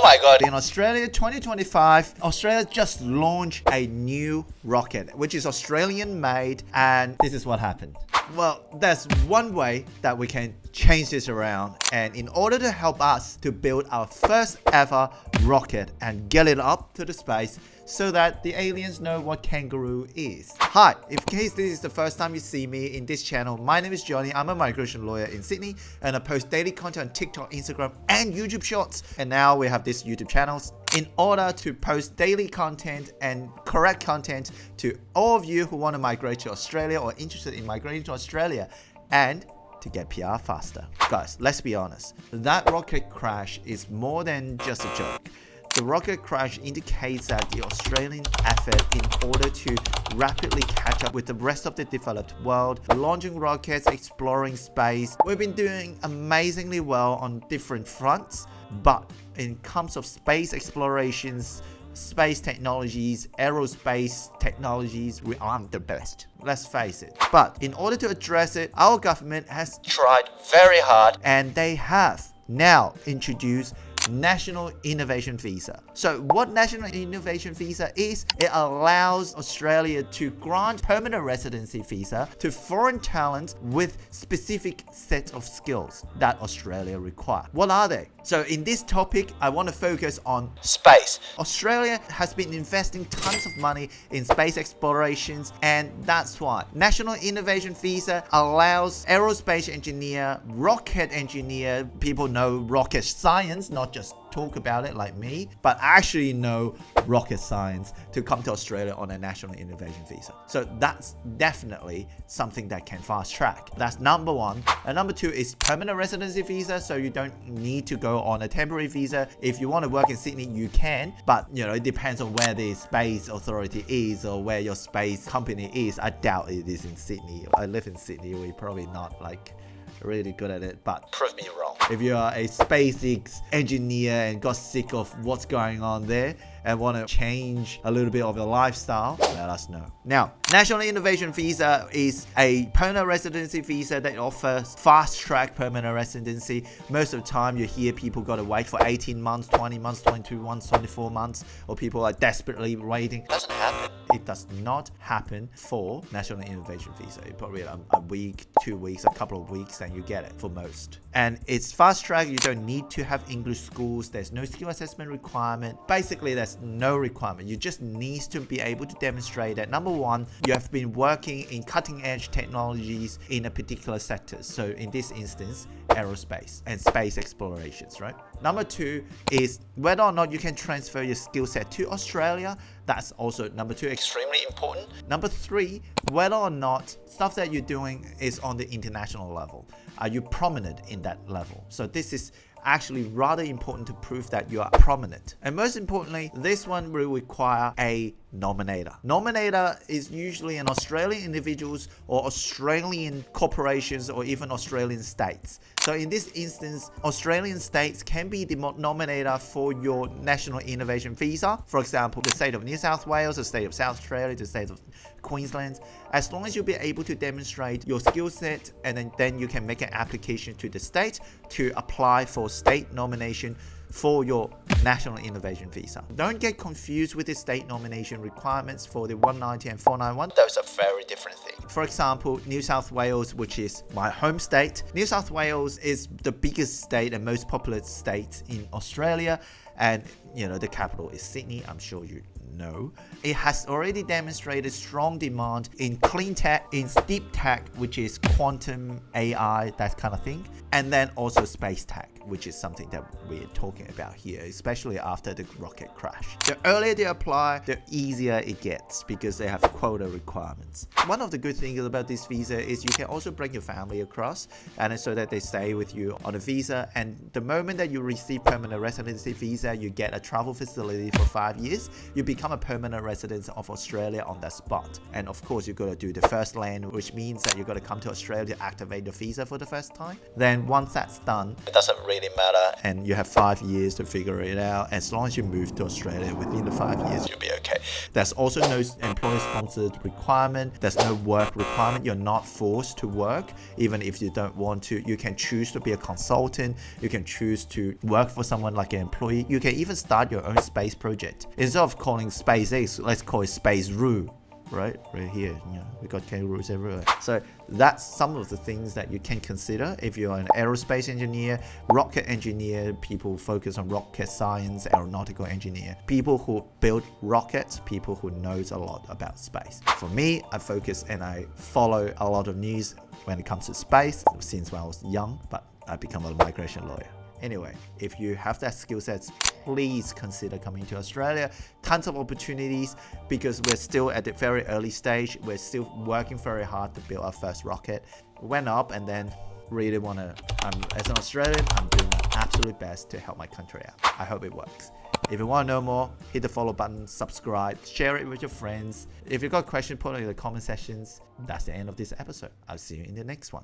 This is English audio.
my god. In Australia 2025, Australia just launched a new rocket, which is Australian made, and this is what happened. Well, there's one way that we can change this around, and in order to help us to build our first ever rocket and get it up to the space so that the aliens know what kangaroo is. Hi, in case this is the first time you see me in this channel, my name is Johnny. I'm a migration lawyer in Sydney, and I post daily content on TikTok, Instagram, and YouTube Shorts. And now we have these YouTube channels in order to post daily content and correct content to all of you who want to migrate to Australia or interested in migrating to Australia, and to get PR faster. Guys, let's be honest. That rocket crash is more than just a joke. The rocket crash indicates that the Australian effort in order to rapidly catch up with the rest of the developed world, launching rockets, exploring space. We've been doing amazingly well on different fronts, but in terms of space explorations, space technologies, aerospace technologies, we aren't the best. Let's face it. But in order to address it, our government has tried very hard, and they have now introduced National Innovation Visa. So what National Innovation Visa is, it allows Australia to grant permanent residency visa to foreign talent with specific set of skills that Australia requires. What are they? So in this topic, I want to focus on space. Australia has been investing tons of money in space explorations, and that's why National Innovation Visa allows aerospace engineer, rocket engineer, people know rocket science, not just talk about it like me, but actually know rocket science, to come to Australia on a National Innovation Visa. So that's definitely something that can fast track. That's number one. And number two is permanent residency visa. So you don't need to go on a temporary visa. If you want to work in Sydney, you can, but it depends on where the space authority is or where your space company is. I doubt it is in Sydney. I live in Sydney. We're probably not like really good at it, but prove me wrong. If you are a SpaceTech engineer and got sick of what's going on there and want to change a little bit of your lifestyle, let us know. Now, National Innovation Visa is a permanent residency visa that offers fast-track permanent residency. Most of the time, you hear people got to wait for 18 months, 20 months, 22 months, 24 months, or people are desperately waiting. It doesn't happen. It does not happen for National Innovation Visa. It's probably a week, 2 weeks, a couple of weeks, and you get it for most. And it's fast-track. You don't need to have English schools. There's no skill assessment requirement. Basically, there's no requirement. You just need to be able to demonstrate that, number one, you have been working in cutting-edge technologies in a particular sector. So in this instance, aerospace and space explorations, right? Number two is whether or not you can transfer your skill set to Australia. That's also number two, extremely important. Number three, whether or not stuff that you're doing is on the international level. Are you prominent in that level? So this is actually rather important to prove that you are prominent. And most importantly, this one will require a nominator. Nominator is usually an Australian individuals or Australian corporations or even Australian states. So in this instance, Australian states can be the nominator for your National Innovation Visa. For example, the state of New South Wales, the state of South Australia, the state of Queensland. As long as you'll be able to demonstrate your skill set, and then you can make an application to the state to apply for state nomination for your National Innovation Visa. Don't get confused with the state nomination requirements for the 190 and 491. Those are very different things. For example, New South Wales, which is my home state. New South Wales is the biggest state and most populous state in Australia, and the capital is Sydney. I'm sure you know. It has already demonstrated strong demand in CleanTech, in deep tech, which is quantum AI, that kind of thing, and then also SpaceTech, which is something that we're talking about here, especially after the rocket crash. The earlier they apply, the easier it gets because they have quota requirements. One of the good things about this visa is you can also bring your family across, and so that they stay with you on a visa. And the moment that you receive permanent residency visa, you get a travel facility for 5 years. You become a permanent resident of Australia on that spot. And of course, you got to do the first land, which means that you got to come to Australia to activate the visa for the first time. Then once that's done, it doesn't really really matter, and you have 5 years to figure it out. As long as you move to Australia within the 5 years, you'll be okay. There's also no employer-sponsored requirement. There's no work requirement. You're not forced to work, even if you don't want to. You can choose to be a consultant. You can choose to work for someone like an employee. You can even start your own space project. Instead of calling SpaceX, let's call it Space Roo. Right here, we got kangaroos everywhere. So that's some of the things that you can consider if you're an aerospace engineer, rocket engineer, people focus on rocket science, aeronautical engineer, people who build rockets, people who knows a lot about space. For me, I focus and I follow a lot of news when it comes to space since when I was young, but I become a migration lawyer. Anyway, if you have that skill set, please consider coming to Australia. Tons of opportunities because we're still at the very early stage. We're still working very hard to build our first rocket. Went up and then really want to, as an Australian, I'm doing my absolute best to help my country out. I hope it works. If you want to know more, hit the follow button, subscribe, share it with your friends. If you've got questions, put it in the comment sections. That's the end of this episode. I'll see you in the next one.